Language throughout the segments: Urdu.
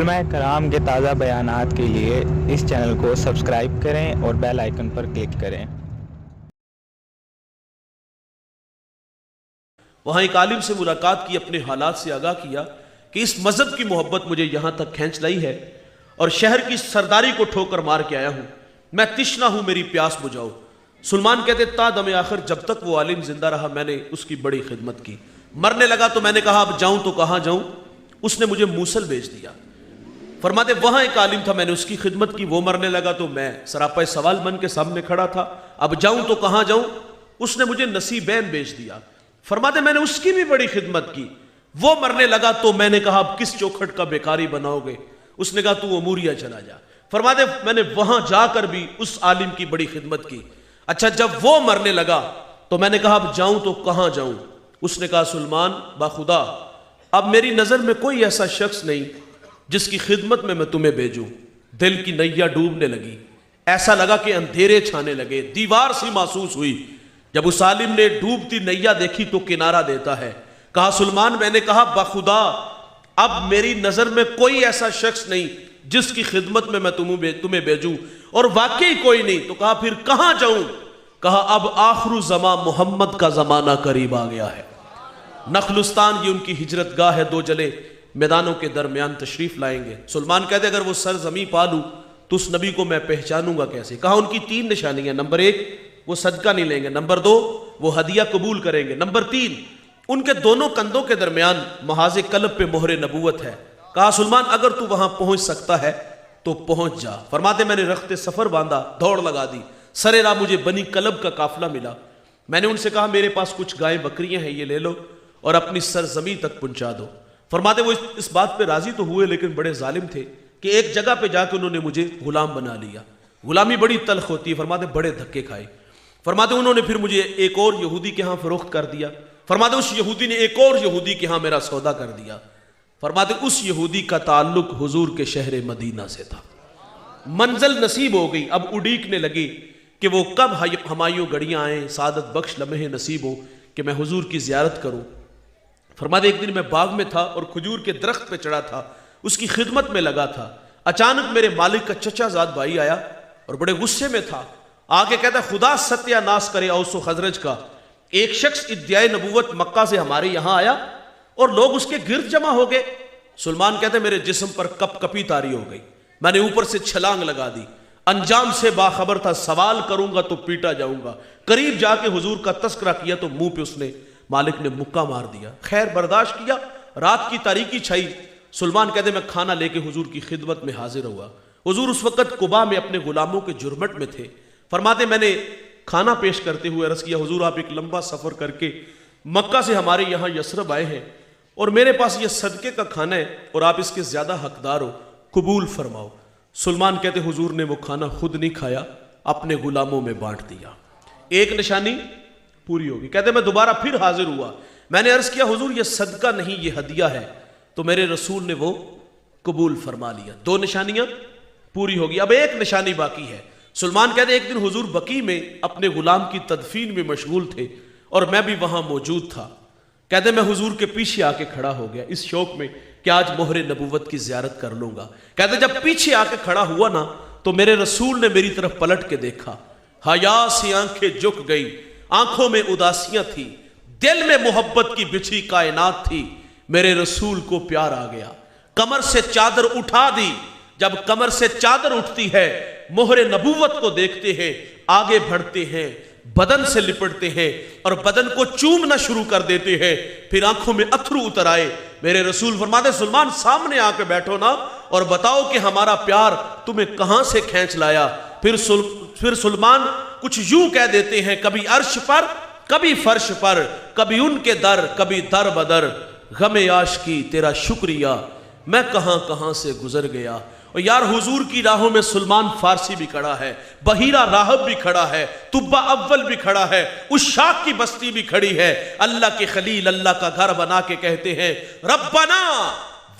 علماء کرام کے تازہ بیانات کے لیے اس چینل کو سبسکرائب کریں اور بیل آئیکن پر کلک کریں۔ وہاں ایک عالم سے ملاقات کی، اپنے حالات سے آگاہ کیا کہ اس مذہب کی محبت مجھے یہاں تک کھینچ لائی ہے اور شہر کی سرداری کو ٹھوکر مار کے آیا ہوں، میں تشنا ہوں، میری پیاس بجھاؤ۔ سلمان کہتے تا دم آخر جب تک وہ عالم زندہ رہا میں نے اس کی بڑی خدمت کی، مرنے لگا تو میں نے کہا اب جاؤں تو کہاں جاؤں، اس نے مجھے موصل بھیج دیا۔ فرماتے وہاں ایک عالم تھا، میں نے اس کی خدمت کی، وہ مرنے لگا تو میں سراپا سوال من کے سامنے کھڑا تھا، اب جاؤں تو کہاں جاؤں، اس نے مجھے نصیبین بھیج دیا۔ فرماتے میں نے اس کی بھی بڑی خدمت کی، وہ مرنے لگا تو میں نے کہا اب کس چوکھٹ کا بیکاری بناؤ گے، اس نے کہا تو اموریا چلا جا۔ فرماتے میں نے وہاں جا کر بھی اس عالم کی بڑی خدمت کی۔ اچھا جب وہ مرنے لگا تو میں نے کہا اب جاؤں تو کہاں جاؤں، اس نے کہا سلمان باخدا اب میری نظر میں کوئی ایسا شخص نہیں جس کی خدمت میں تمہیں بھیجوں۔ دل کی نیا ڈوبنے لگی، ایسا لگا کہ اندھیرے چھانے لگے، دیوار سی محسوس ہوئی۔ جب اس عالم نے ڈوبتی نیا دیکھی تو کنارہ دیتا ہے، کہا سلمان میں نے کہا بخدا اب میری نظر میں کوئی ایسا شخص نہیں جس کی خدمت میں تمہیں بھیجوں، اور واقعی کوئی نہیں، تو کہا پھر کہاں جاؤں، کہا اب آخر زمان محمد کا زمانہ قریب آ گیا ہے۔ نخلستان یہ ان کی ہجرت گاہ ہے، دو جلے میدانوں کے درمیان تشریف لائیں گے۔ سلمان کہتے اگر وہ سرزمین پالوں تو اس نبی کو میں پہچانوں گا کیسے؟ کہا ان کی تین نشانیاں، نمبر ایک وہ صدقہ نہیں لیں گے، نمبر دو وہ ہدیہ قبول کریں گے، نمبر تین ان کے دونوں کندھوں کے درمیان محاذ قلب پہ مہر نبوت ہے۔ کہا سلمان اگر تو وہاں پہنچ سکتا ہے تو پہنچ جا۔ فرماتے میں نے رخت سفر باندھا، دوڑ لگا دی، سرے راہ مجھے بنی کلب کا قافلہ ملا۔ میں نے ان سے کہا میرے پاس کچھ گائے بکریاں ہیں، یہ لے لو اور اپنی سرزمین تک پہنچا دو۔ فرماتے وہ اس بات پہ راضی تو ہوئے لیکن بڑے ظالم تھے کہ ایک جگہ پہ جا کے انہوں نے مجھے غلام بنا لیا۔ غلامی بڑی تلخ ہوتی ہے، فرماتے بڑے دھکے کھائے۔ فرماتے انہوں نے پھر مجھے ایک اور یہودی کے ہاں فروخت کر دیا۔ فرماتے اس یہودی نے ایک اور یہودی کے ہاں میرا سودا کر دیا۔ فرماتے اس یہودی کا تعلق حضور کے شہر مدینہ سے تھا۔ منزل نصیب ہو گئی، اب اڈیکنے لگی کہ وہ کب ہمایوں گھڑیاں آئیں، سعادت بخش لمحے نصیب ہو کہ میں حضور کی زیارت کروں۔ فرماتے ایک دن میں باغ میں تھا اور کھجور کے درخت پہ چڑھا تھا، اس کی خدمت میں لگا تھا۔ اچانک میرے مالک کا چچا زاد بھائی آیا اور بڑے غصے میں تھا، آگے کہتا ہے خدا ستیہ ناس کرے اوس و خزرج کا، ایک شخص ادعائے نبوت مکہ سے ہمارے یہاں آیا اور لوگ اس کے گرد جمع ہو گئے۔ سلمان کہتے میرے جسم پر کپ کپی طاری ہو گئی، میں نے اوپر سے چھلانگ لگا دی، انجام سے باخبر تھا، سوال کروں گا تو پیٹا جاؤں گا۔ قریب جا کے حضور کا تذکرہ کیا تو منہ پہ اس نے مالک نے مکہ مار دیا۔ خیر برداشت کیا، رات کی تاریکی چھائی۔ سلمان کہتے میں کھانا لے کے حضور کی خدمت میں حاضر ہوا۔ حضور اس وقت قباء میں اپنے غلاموں کے جرمٹ میں تھے۔ فرماتے میں نے کھانا پیش کرتے ہوئے عرض کیا حضور آپ ایک لمبا سفر کر کے مکہ سے ہمارے یہاں یثرب آئے ہیں اور میرے پاس یہ صدقے کا کھانا ہے اور آپ اس کے زیادہ حقدار ہو، قبول فرماؤ۔ سلمان کہتے حضور نے وہ کھانا خود نہیں کھایا، اپنے غلاموں میں بانٹ دیا۔ ایک نشانی پوری ہوگی۔ کہتے میں دوبارہ پھر حاضر ہوا، میں نے عرض کیا حضور یہ صدقہ نہیں یہ ہدیہ ہے، تو میرے رسول نے وہ قبول فرما لیا۔ دو نشانیاں پوری ہوگی، اب ایک نشانی باقی ہے۔ سلمان کہتے ایک دن حضور بقیع میں اپنے غلام کی تدفین میں مشغول تھے اور میں بھی وہاں موجود تھا۔ کہتے میں حضور کے پیچھے آ کے کھڑا ہو گیا اس شوق میں کہ آج مہر نبوت کی زیارت کر لوں گا۔ کہتے جب پیچھے آ کے کھڑا ہوا نا تو میرے رسول نے میری طرف پلٹ کے دیکھا، حیا سے آنکھیں جھک گئی، آنکھوں میں اداسیاں تھی، دل میں محبت کی بچھی کائنات تھی۔ میرے رسول کو پیار آ گیا، کمر سے چادر اٹھا دی۔ جب کمر سے چادر اٹھتی ہے مہر نبوت کو دیکھتے ہیں، آگے بڑھتے ہیں، بدن سے لپٹتے ہیں اور بدن کو چومنا شروع کر دیتے ہیں، پھر آنکھوں میں اتھرو اتر آئے۔ میرے رسول فرماتے سلمان سامنے آ کے بیٹھو نا اور بتاؤ کہ ہمارا پیار تمہیں کہاں سے کھینچ لایا۔ پھر سلمان کچھ یوں کہہ دیتے ہیں، کبھی عرش پر کبھی فرش پر، کبھی ان کے در کبھی در بدر، غم عاشقی تیرا شکریہ میں کہاں کہاں سے گزر گیا۔ اور یار حضور کی راہوں میں سلمان فارسی بھی کھڑا ہے، بحیرہ راہب بھی کھڑا ہے، طبہ اول بھی کھڑا ہے، عشاق کی بستی بھی کھڑی ہے۔ اللہ کے خلیل اللہ کا گھر بنا کے کہتے ہیں ربنا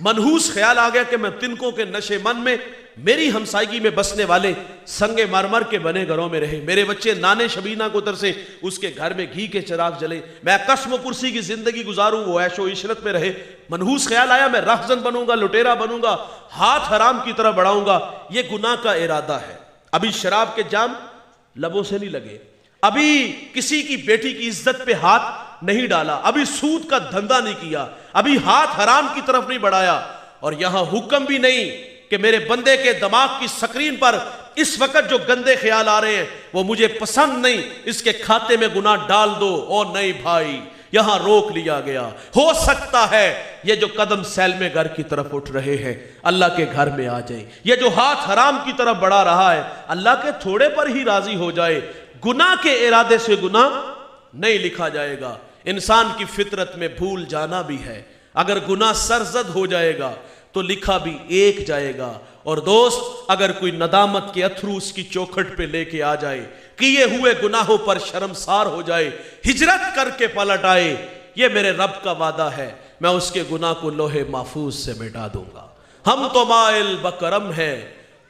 منحوس خیال آ گیا کہ میں تنکوں کے نشے من میں میری ہمسائیگی میں بسنے والے سنگ مرمر کے بنے گھروں میں رہے، میرے بچے نانے شبینہ کو ترسے، اس کے گھر میں گھی کے چراغ جلے، میں قسم و پرسی کی زندگی گزاروں، وہ عیش و عشرت میں رہے۔ منحوس خیال آیا میں رہزن بنوں گا، لٹیرا بنوں گا، ہاتھ حرام کی طرف بڑھاؤں گا۔ یہ گناہ کا ارادہ ہے۔ ابھی شراب کے جام لبوں سے نہیں لگے، ابھی کسی کی بیٹی کی عزت پہ ہاتھ نہیں ڈالا، ابھی سود کا دھندا نہیں کیا، ابھی ہاتھ حرام کی طرف نہیں بڑھایا، اور یہاں حکم بھی نہیں کہ میرے بندے کے دماغ کی سکرین پر اس وقت جو گندے خیال آ رہے ہیں وہ مجھے پسند نہیں، اس کے کھاتے میں گناہ ڈال دو۔ اور نہیں بھائی، یہاں روک لیا گیا۔ ہو سکتا ہے یہ جو قدم سیلمے گھر کی طرف اٹھ رہے ہیں اللہ کے گھر میں آ جائیں، یہ جو ہاتھ حرام کی طرف بڑھا رہا ہے اللہ کے تھوڑے پر ہی راضی ہو جائے۔ گناہ کے ارادے سے گناہ نہیں لکھا جائے گا۔ انسان کی فطرت میں بھول جانا بھی ہے، اگر گناہ سرزد ہو جائے گا تو لکھا بھی ایک جائے گا۔ اور دوست، اگر کوئی ندامت کے اتھرو اس کی چوکھٹ پہ لے کے آ جائے، کیے ہوئے گناہوں پر شرمسار ہو جائے، ہجرت کر کے پلٹ آئے، یہ میرے رب کا وعدہ ہے، میں اس کے گناہ کو لوح محفوظ سے مٹا دوں گا۔ ہم تو مائل بکرم ہے،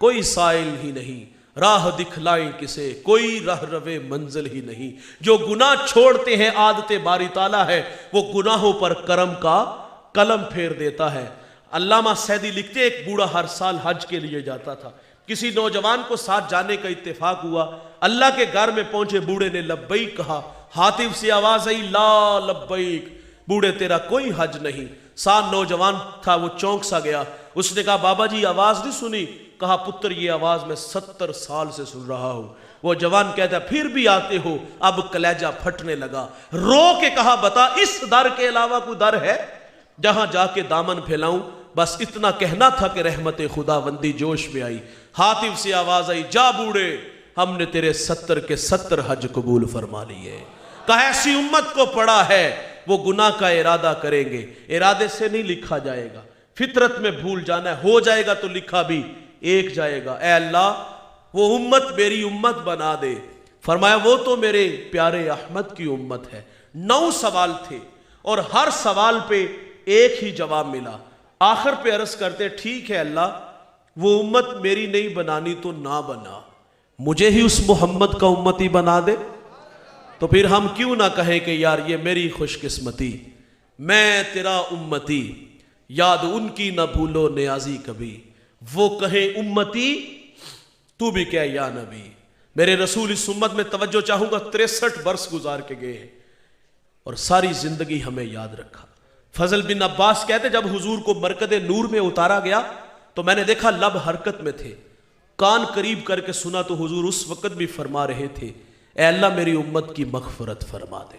کوئی سائل ہی نہیں، راہ دکھلائیں کسے، کوئی راہ روے منزل ہی نہیں۔ جو گناہ چھوڑتے ہیں عادت باری تعالیٰ ہے، وہ گناہوں پر کرم کا قلم پھیر دیتا ہے۔ علامہ سعدی لکھتے ایک بوڑھا ہر سال حج کے لیے جاتا تھا، کسی نوجوان کو ساتھ جانے کا اتفاق ہوا، اللہ کے گھر میں پہنچے، بوڑھے نے لبیک کہا، ہاتف سے آواز آئی لا لبیک، بوڑھے تیرا کوئی حج نہیں۔ ساتھ نوجوان تھا، وہ چونک سا گیا، اس نے کہا بابا جی آواز نہیں سنی؟ کہا پتر یہ آواز میں 70 سال سے سن رہا ہوں۔ وہ جوان کہتا ہے پھر بھی آتے ہو؟ اب کلیجہ پھٹنے لگا، رو کے کہا بتا اس در کے علاوہ کوئی در ہے جہاں جا کے دامن پھیلاؤں؟ بس اتنا کہنا تھا کہ رحمت خداوندی جوش میں آئی۔ ہاتف سے آواز آئی جا بوڑھے، ہم نے تیرے 70 کے 70 حج قبول فرما لیے۔ کہا ایسی امت کو پڑا ہے وہ گناہ کا ارادہ کریں گے، ارادے سے نہیں لکھا جائے گا، فطرت میں بھول جانا ہے، ہو جائے گا تو لکھا بھی ایک جائے گا۔ اے اللہ وہ امت میری امت بنا دے۔ فرمایا وہ تو میرے پیارے احمد کی امت ہے۔ 9 سوال تھے اور ہر سوال پہ ایک ہی جواب ملا۔ آخر پہ عرض کرتے ٹھیک ہے اللہ وہ امت میری نہیں بنانی تو نہ بنا، مجھے ہی اس محمد کا امتی بنا دے۔ تو پھر ہم کیوں نہ کہیں کہ یار یہ میری خوش قسمتی، میں تیرا امتی، یاد ان کی نہ بھولو نیازی کبھی، وہ کہیں امتی تو بھی کہہ یا نبی۔ میرے رسول اس امت میں توجہ چاہوں گا 63 برس گزار کے گئے ہیں اور ساری زندگی ہمیں یاد رکھا۔ فضل بن عباس کہتے جب حضور کو مرکز نور میں اتارا گیا تو میں نے دیکھا لب حرکت میں تھے، کان قریب کر کے سنا تو حضور اس وقت بھی فرما رہے تھے اے اللہ میری امت کی مغفرت فرما دے۔